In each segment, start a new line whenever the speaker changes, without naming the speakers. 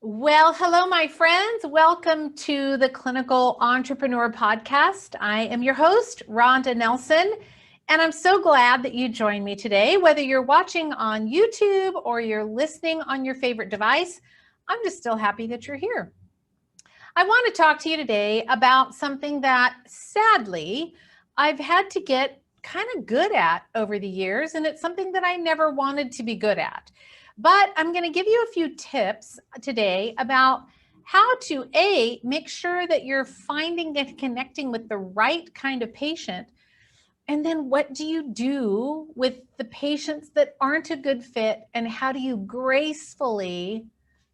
Well, hello, my friends. Welcome to the Clinical Entrepreneur Podcast. I am your host, Rhonda Nelson, and I'm so glad that you joined me today. Whether you're watching on YouTube or you're listening on your favorite device, I'm just still happy that you're here. I want to talk to you today about something that sadly I've had to get kind of good at over the years, and it's something that I never wanted to be good at. But I'm going to give you a few tips today about how to make sure that you're finding and connecting with the right kind of patient. And then what do you do with the patients that aren't a good fit, and how do you gracefully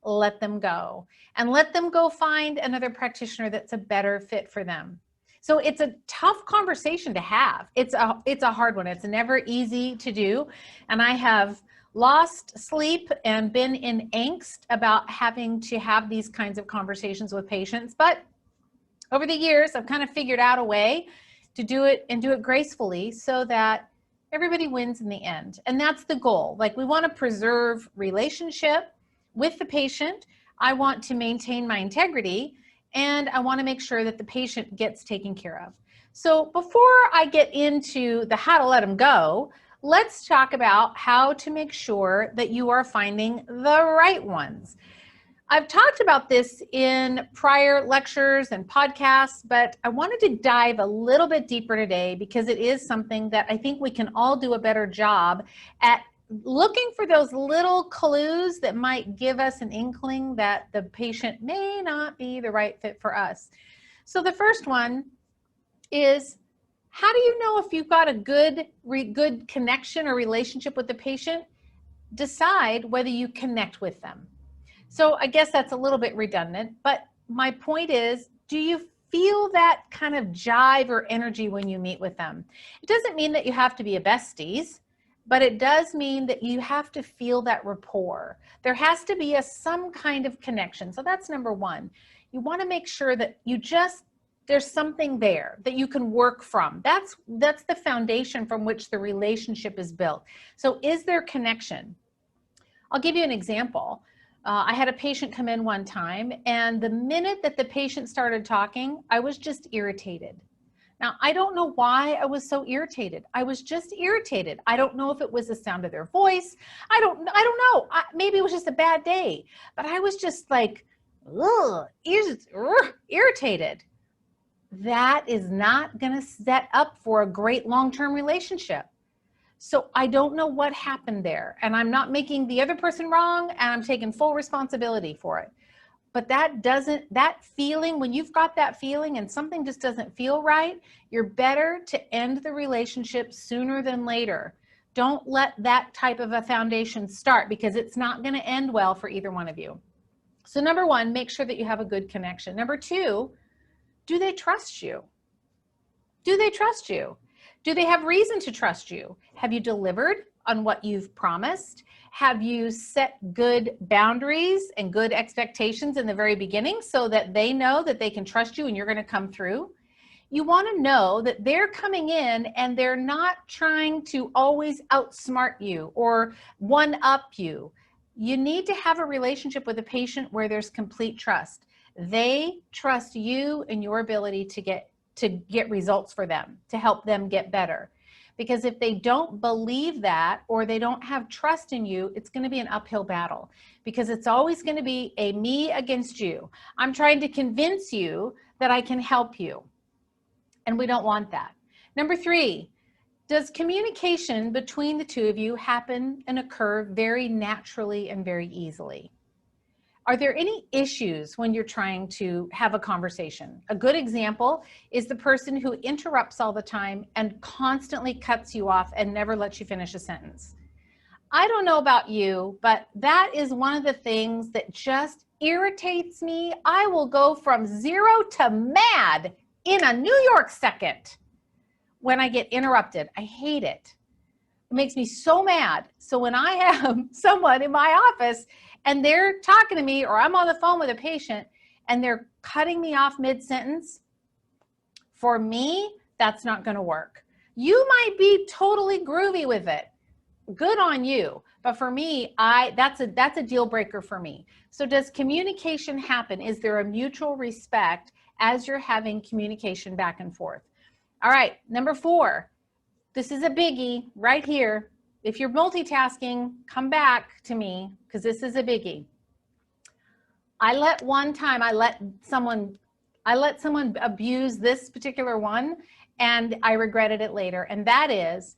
let them go and let them go find another practitioner that's a better fit for them? So it's a tough conversation to have. It's a hard one. It's never easy to do. And I have lost sleep and been in angst about having to have these kinds of conversations with patients. But over the years, I've kind of figured out a way to do it and do it gracefully so that everybody wins in the end. And that's the goal. Like, we want to preserve relationship with the patient. I want to maintain my integrity, and I want to make sure that the patient gets taken care of. So before I get into the how to let them go, let's talk about how to make sure that you are finding the right ones. I've talked about this in prior lectures and podcasts, but I wanted to dive a little bit deeper today because it is something that I think we can all do a better job at looking for those little clues that might give us an inkling that the patient may not be the right fit for us. So the first one is, how do you know if you've got a good connection or relationship with the patient? Decide whether you connect with them. So I guess that's a little bit redundant, but my point is, do you feel that kind of jive or energy when you meet with them? It doesn't mean that you have to be a besties, but it does mean that you have to feel that rapport. There has to be some kind of connection. So that's number one. You want to make sure that there's something there that you can work from. That's the foundation from which the relationship is built. So is there connection? I'll give you an example. I had a patient come in one time, and the minute that the patient started talking, I was just irritated. Now, I don't know why I was so irritated. I was just irritated. I don't know if it was the sound of their voice. I don't know. Maybe it was just a bad day, but I was just like, irritated. That is not going to set up for a great long-term relationship. So I don't know what happened there, and I'm not making the other person wrong, and I'm taking full responsibility for it. But that feeling, when you've got that feeling and something just doesn't feel right, you're better to end the relationship sooner than later. Don't let that type of a foundation start, because it's not going to end well for either one of you. So number one, make sure that you have a good connection. Number two, do they trust you? Do they trust you? Do they have reason to trust you? Have you delivered on what you've promised? Have you set good boundaries and good expectations in the very beginning so that they know that they can trust you and you're going to come through? You want to know that they're coming in and they're not trying to always outsmart you or one-up you. You need to have a relationship with a patient where there's complete trust. They trust you and your ability to get results for them, to help them get better. Because if they don't believe that, or they don't have trust in you, it's going to be an uphill battle, because it's always going to be a me against you. I'm trying to convince you that I can help you. And we don't want that. Number three, does communication between the two of you happen and occur very naturally and very easily? Are there any issues when you're trying to have a conversation? A good example is the person who interrupts all the time and constantly cuts you off and never lets you finish a sentence. I don't know about you, but that is one of the things that just irritates me. I will go from 0 to mad in a New York second when I get interrupted. I hate it. It makes me so mad. So when I have someone in my office and they're talking to me, or I'm on the phone with a patient and they're cutting me off mid-sentence, for me, that's not going to work. You might be totally groovy with it. good on you. But for me, that's a deal breaker for me. So does communication happen? Is there a mutual respect as you're having communication back and forth? All right, number 4. This is a biggie right here. If you're multitasking, come back to me because this is a biggie. I let someone abuse this particular one, and I regretted it later. And that is,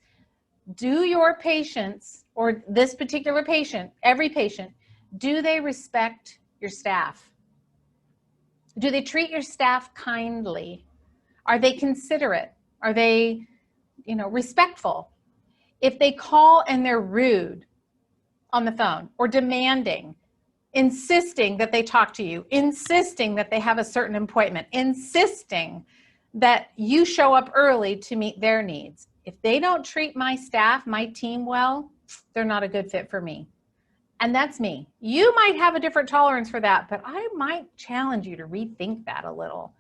do your patients, or this particular patient, every patient, do they respect your staff? Do they treat your staff kindly? Are they considerate? Are they, respectful? If they call and they're rude on the phone or demanding, insisting that they talk to you, insisting that they have a certain appointment, insisting that you show up early to meet their needs. If they don't treat my staff, my team well, they're not a good fit for me. And that's me. You might have a different tolerance for that, but I might challenge you to rethink that a little,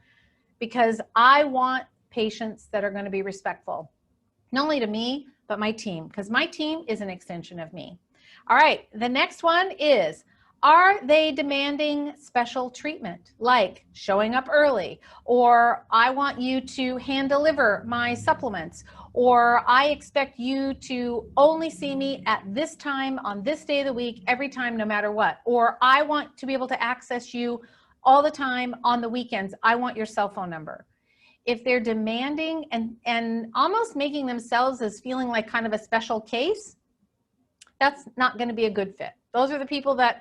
because I want patients that are going to be respectful, not only to me, but my team, because my team is an extension of me. All right, the next one is, are they demanding special treatment, like showing up early, or I want you to hand deliver my supplements, or I expect you to only see me at this time on this day of the week, every time, no matter what, or I want to be able to access you all the time on the weekends. I want your cell phone number. If they're demanding and almost making themselves as feeling like kind of a special case, that's not going to be a good fit. Those are the people that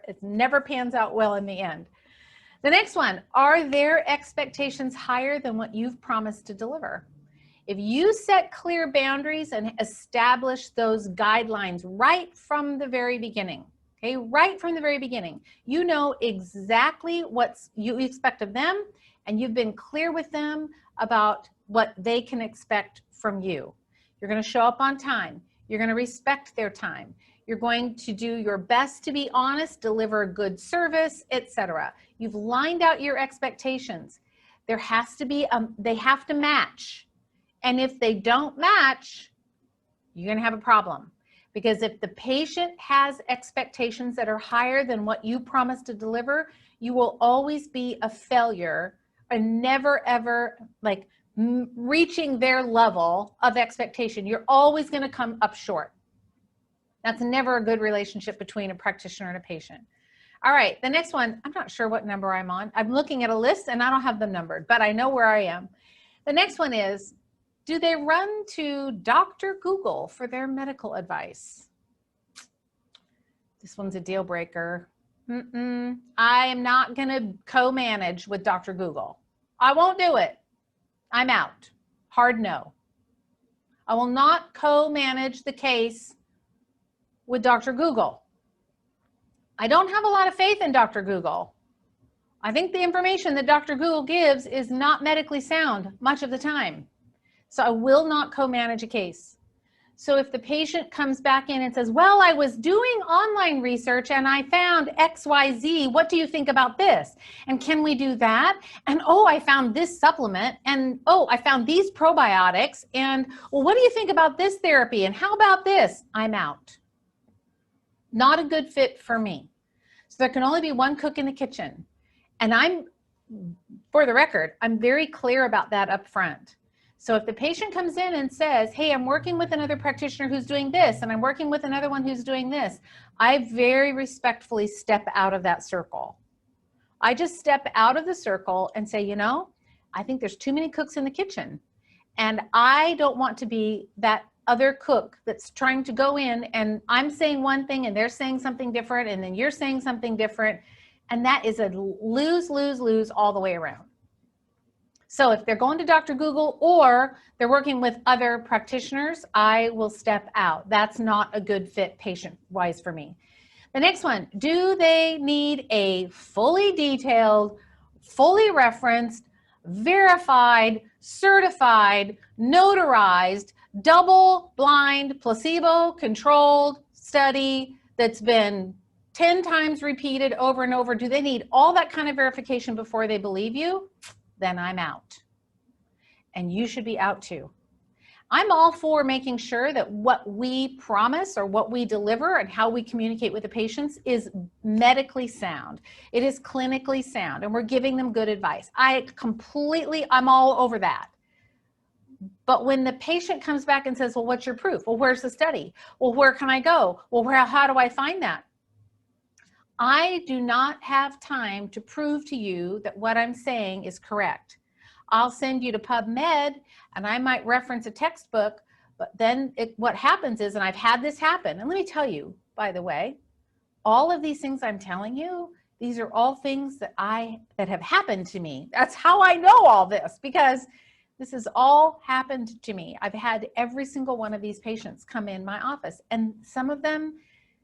it never pans out well in the end. The next one, are their expectations higher than what you've promised to deliver? If you set clear boundaries and establish those guidelines right from the very beginning, okay, right from the very beginning, you know exactly what you expect of them, and you've been clear with them about what they can expect from you. You're going to show up on time. You're going to respect their time. You're going to do your best to be honest, deliver good service, etc. You've lined out your expectations. There has to be, they have to match. And if they don't match, you're going to have a problem. Because if the patient has expectations that are higher than what you promised to deliver, you will always be a failure and never ever reaching their level of expectation. You're always going to come up short. That's never a good relationship between a practitioner and a patient. All right, the next one, I'm not sure what number I'm on. I'm looking at a list and I don't have them numbered, but I know where I am. The next one is, do they run to Dr. Google for their medical advice? This one's a deal breaker. I am not going to co-manage with Dr. Google. I won't do it. I'm out. Hard no. I will not co-manage the case with Dr. Google. I don't have a lot of faith in Dr. Google. I think the information that Dr. Google gives is not medically sound much of the time. So I will not co-manage a case. So if the patient comes back in and says, well, I was doing online research and I found XYZ, what do you think about this? And can we do that? And oh, I found this supplement, and oh, I found these probiotics, and well, what do you think about this therapy? And how about this? I'm out. Not a good fit for me. So there can only be one cook in the kitchen. And for the record, I'm very clear about that up front. So if the patient comes in and says, hey, I'm working with another practitioner who's doing this, and I'm working with another one who's doing this, I very respectfully step out of that circle. I just step out of the circle and say, you know, I think there's too many cooks in the kitchen. And I don't want to be that other cook that's trying to go in and I'm saying one thing and they're saying something different and then you're saying something different. And that is a lose, lose, lose all the way around. So if they're going to Dr. Google or they're working with other practitioners, I will step out. That's not a good fit patient-wise for me. The next one, do they need a fully detailed, fully referenced, verified, certified, notarized, double-blind, placebo-controlled study that's been 10 times repeated over and over? Do they need all that kind of verification before they believe you? Then I'm out. And you should be out too. I'm all for making sure that what we promise or what we deliver and how we communicate with the patients is medically sound. It is clinically sound, and we're giving them good advice. I'm all over that. But when the patient comes back and says, well, what's your proof? Well, where's the study? Well, where can I go? Well, how do I find that? I do not have time to prove to you that what I'm saying is correct. I'll send you to PubMed and I might reference a textbook, but then what happens is, and I've had this happen, and let me tell you, by the way, all of these things I'm telling you, these are all things that have happened to me. That's how I know all this, because this has all happened to me. I've had every single one of these patients come in my office, and some of them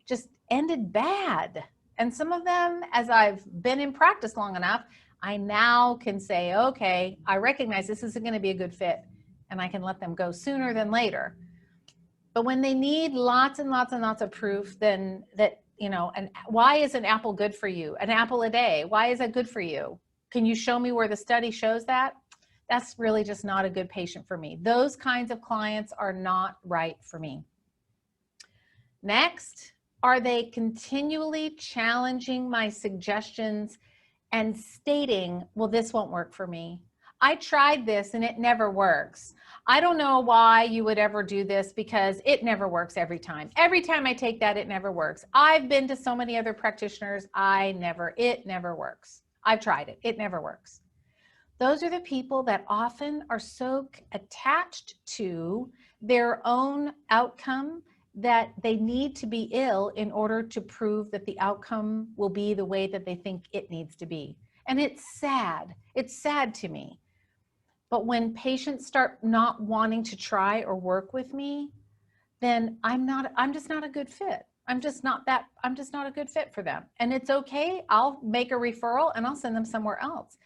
just ended bad. And some of them, as I've been in practice long enough, I now can say, okay, I recognize this isn't going to be a good fit, and I can let them go sooner than later. But when they need lots and lots and lots of proof, then and why is an apple good for you? An apple a day, why is that good for you? Can you show me where the study shows that? That's really just not a good patient for me. Those kinds of clients are not right for me. Next, are they continually challenging my suggestions and stating, well, this won't work for me. I tried this and it never works. I don't know why you would ever do this, because it never works every time. Every time I take that, it never works. I've been to so many other practitioners. It never works. I've tried it. It never works. Those are the people that often are so attached to their own outcome that they need to be ill in order to prove that the outcome will be the way that they think it needs to be. And it's sad. It's sad to me. But when patients start not wanting to try or work with me, then I'm just not a good fit. I'm just not a good fit for them. And it's okay. I'll make a referral and I'll send them somewhere else.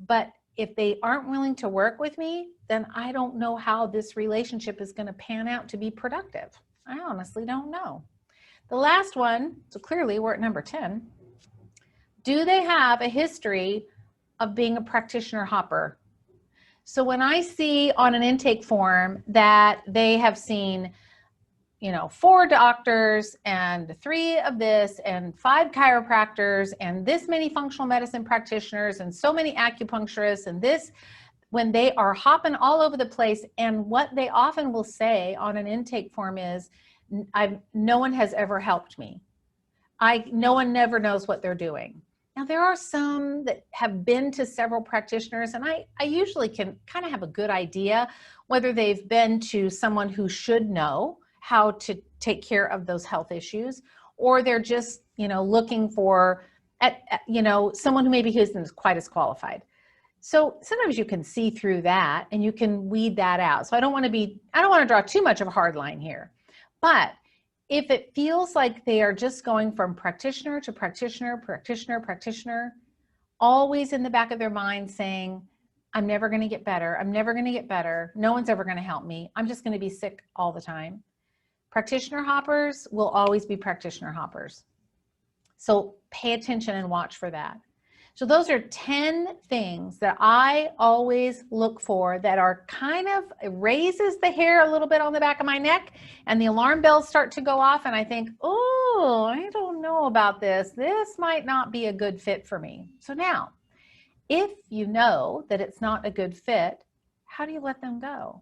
But if they aren't willing to work with me, then I don't know how this relationship is going to pan out to be productive. I honestly don't know. The last one, so clearly we're at number 10. Do they have a history of being a practitioner hopper? So when I see on an intake form that they have seen, 4 doctors and 3 of this and 5 chiropractors and this many functional medicine practitioners and so many acupuncturists and this, when they are hopping all over the place, and what they often will say on an intake form is, no one has ever helped me. No one never knows what they're doing. Now, there are some that have been to several practitioners, and I usually can kind of have a good idea whether they've been to someone who should know how to take care of those health issues, or they're just, looking for, someone who maybe isn't quite as qualified. So sometimes you can see through that and you can weed that out. So I don't want to draw too much of a hard line here. But if it feels like they are just going from practitioner to practitioner, practitioner, always in the back of their mind saying, I'm never going to get better. I'm never going to get better. No one's ever going to help me. I'm just going to be sick all the time. Practitioner hoppers will always be practitioner hoppers. So pay attention and watch for that. So those are 10 things that I always look for that are kind of raises the hair a little bit on the back of my neck, and the alarm bells start to go off, and I think, oh, I don't know about this. This might not be a good fit for me. So now, if you know that it's not a good fit, how do you let them go?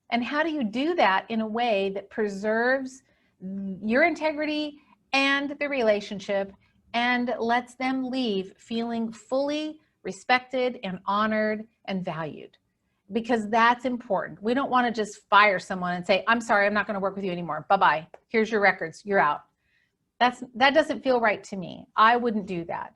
And how do you do that in a way that preserves your integrity and the relationship and lets them leave feeling fully respected and honored and valued? Because that's important. We don't want to just fire someone and say, I'm sorry, I'm not going to work with you anymore. Bye-bye. Here's your records. You're out. That doesn't feel right to me. I wouldn't do that.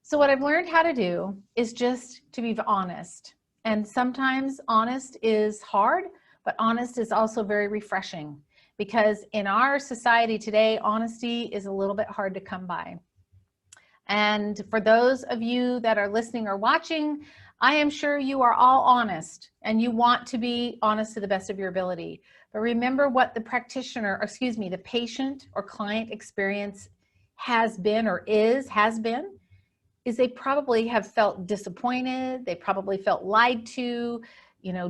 So what I've learned how to do is just to be honest. And sometimes honest is hard, but honest is also very refreshing, because in our society today, honesty is a little bit hard to come by. And for those of you that are listening or watching, I am sure you are all honest and you want to be honest to the best of your ability. But remember what the the patient or client experience has been is they probably have felt disappointed. They probably felt lied to,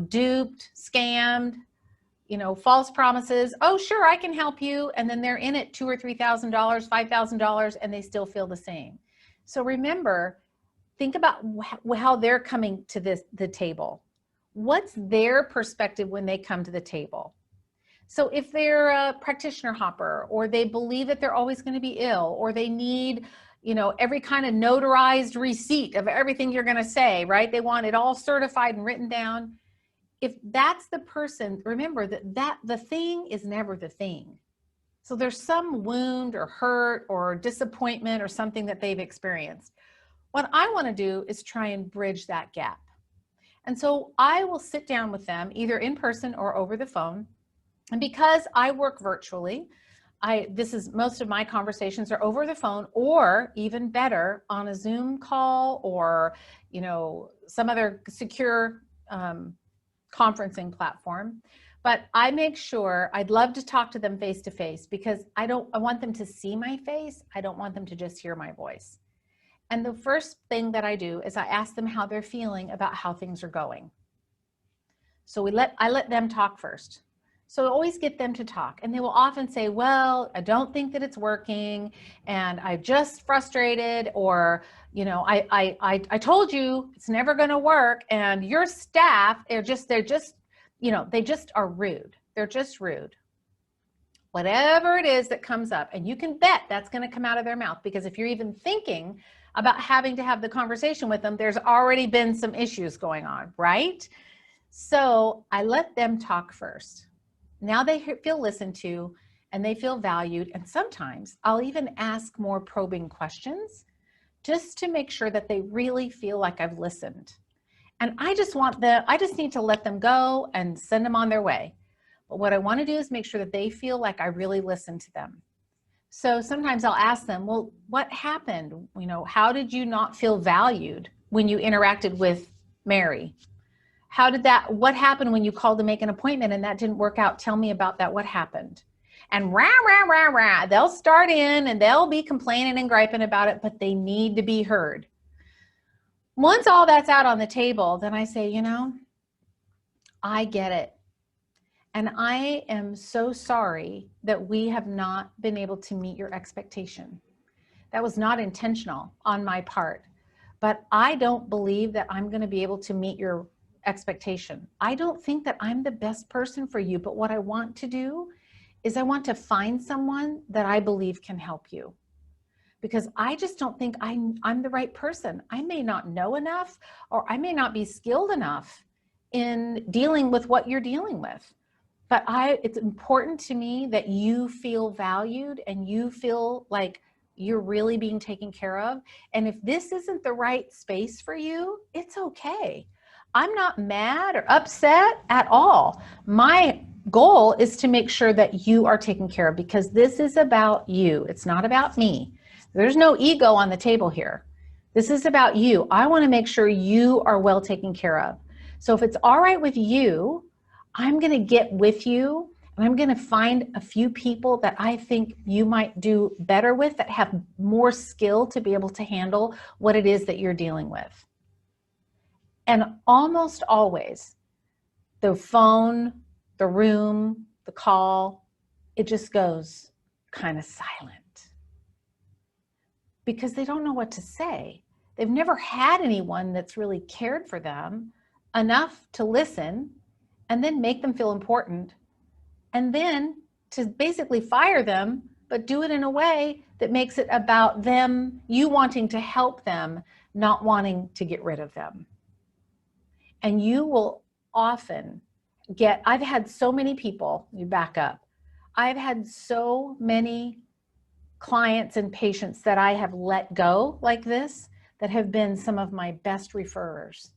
duped, scammed, false promises. Oh, sure, I can help you. And then they're in it $2,000 or $3,000, $5,000, and they still feel the same. So remember, think about how they're coming to the table. What's their perspective when they come to the table? So if they're a practitioner hopper, or they believe that they're always going to be ill, or they need, every kind of notarized receipt of everything you're going to say, right? They want it all certified and written down. If that's the person, remember that the thing is never the thing. So there's some wound or hurt or disappointment or something that they've experienced. What I want to do is try and bridge that gap. And so I will sit down with them either in person or over the phone. And because I work virtually, most of my conversations are over the phone, or even better, on a Zoom call, or, some other secure conferencing platform. But I make sure, I'd love to talk to them face to face, because I want them to see my face. I don't want them to just hear my voice. And the first thing that I do is I ask them how they're feeling about how things are going. So I let them talk first. So always get them to talk. And they will often say, well, I don't think that it's working, and I'm just frustrated, or, I told you it's never going to work, and your staff, they just are rude. They're just rude. Whatever it is that comes up, and you can bet that's going to come out of their mouth, because if you're even thinking about having to have the conversation with them, there's already been some issues going on, right? So I let them talk first. Now they feel listened to, and they feel valued. And sometimes I'll even ask more probing questions just to make sure that they really feel like I've listened. And I just need to let them go and send them on their way. But what I want to do is make sure that they feel like I really listened to them. So sometimes I'll ask them, well, what happened? How did you not feel valued when you interacted with Mary? What happened when you called to make an appointment and that didn't work out? Tell me about that. What happened? And rah, rah, rah, rah. They'll start in and they'll be complaining and griping about it, but they need to be heard. Once all that's out on the table, then I say, I get it. And I am so sorry that we have not been able to meet your expectation. That was not intentional on my part, but I don't believe that I'm going to be able to meet your expectation. I don't think that I'm the best person for you, but what I want to do is I want to find someone that I believe can help you, because I just don't think I'm the right person. I may not know enough, or I may not be skilled enough in dealing with what you're dealing with. But it's important to me that you feel valued and you feel like you're really being taken care of. And if this isn't the right space for you, it's okay. I'm not mad or upset at all. My goal is to make sure that you are taken care of, because this is about you. It's not about me. There's no ego on the table here. This is about you. I want to make sure you are well taken care of. So if it's all right with you, I'm going to get with you, and I'm going to find a few people that I think you might do better with, that have more skill to be able to handle what it is that you're dealing with. And almost always, the phone, the room, the call, it just goes kind of silent, because they don't know what to say. They've never had anyone that's really cared for them enough to listen and then make them feel important, and then to basically fire them, but do it in a way that makes it about them, you wanting to help them, not wanting to get rid of them. And you will often I've had so many people, you back up, I've had so many clients and patients that I have let go like this, that have been some of my best referrers,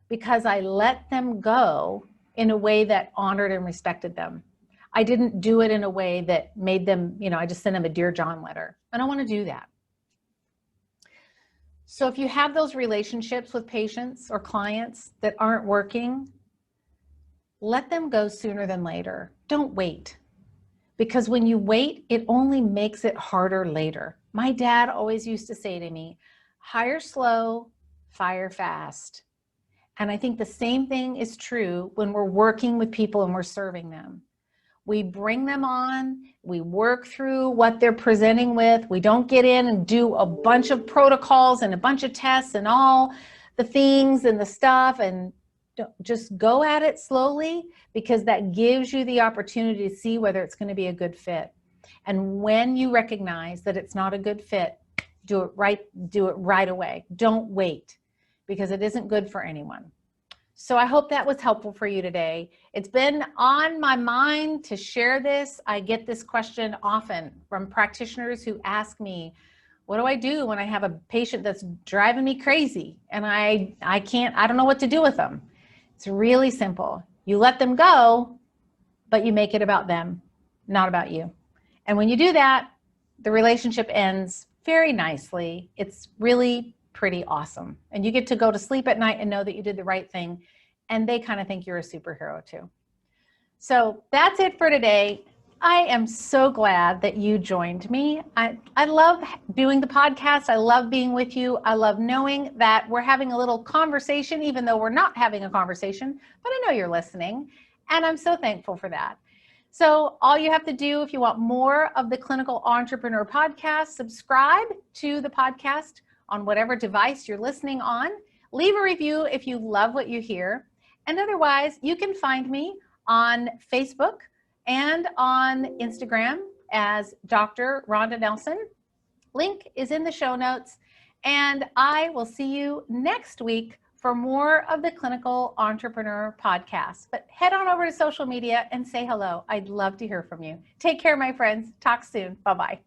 because I let them go in a way that honored and respected them. I didn't do it in a way that made them, I just sent them a Dear John letter. I don't want to do that. So if you have those relationships with patients or clients that aren't working, let them go sooner than later. Don't wait. Because when you wait, it only makes it harder later. My dad always used to say to me, hire slow, fire fast. And I think the same thing is true when we're working with people and we're serving them. We bring them on, we work through what they're presenting with. We don't get in and do a bunch of protocols and a bunch of tests and all the things and the stuff, and just go at it slowly, because that gives you the opportunity to see whether it's going to be a good fit. And when you recognize that it's not a good fit, do it right away. Don't wait, because it isn't good for anyone. So I hope that was helpful for you today. It's been on my mind to share this. I get this question often from practitioners who ask me, what do I do when I have a patient that's driving me crazy and I don't know what to do with them? It's really simple. You let them go, but you make it about them, not about you. And when you do that, the relationship ends very nicely. It's really pretty awesome. And you get to go to sleep at night and know that you did the right thing. And they kind of think you're a superhero too. So that's it for today. I am so glad that you joined me. I love doing the podcast. I love being with you. I love knowing that we're having a little conversation, even though we're not having a conversation, but I know you're listening. And I'm so thankful for that. So all you have to do, if you want more of the Clinical Entrepreneur Podcast, subscribe to the podcast on whatever device you're listening on. Leave a review if you love what you hear. And otherwise, you can find me on Facebook and on Instagram as Dr. Rhonda Nelson. Link is in the show notes. And I will see you next week for more of the Clinical Entrepreneur Podcast. But head on over to social media and say hello. I'd love to hear from you. Take care, my friends. Talk soon. Bye-bye.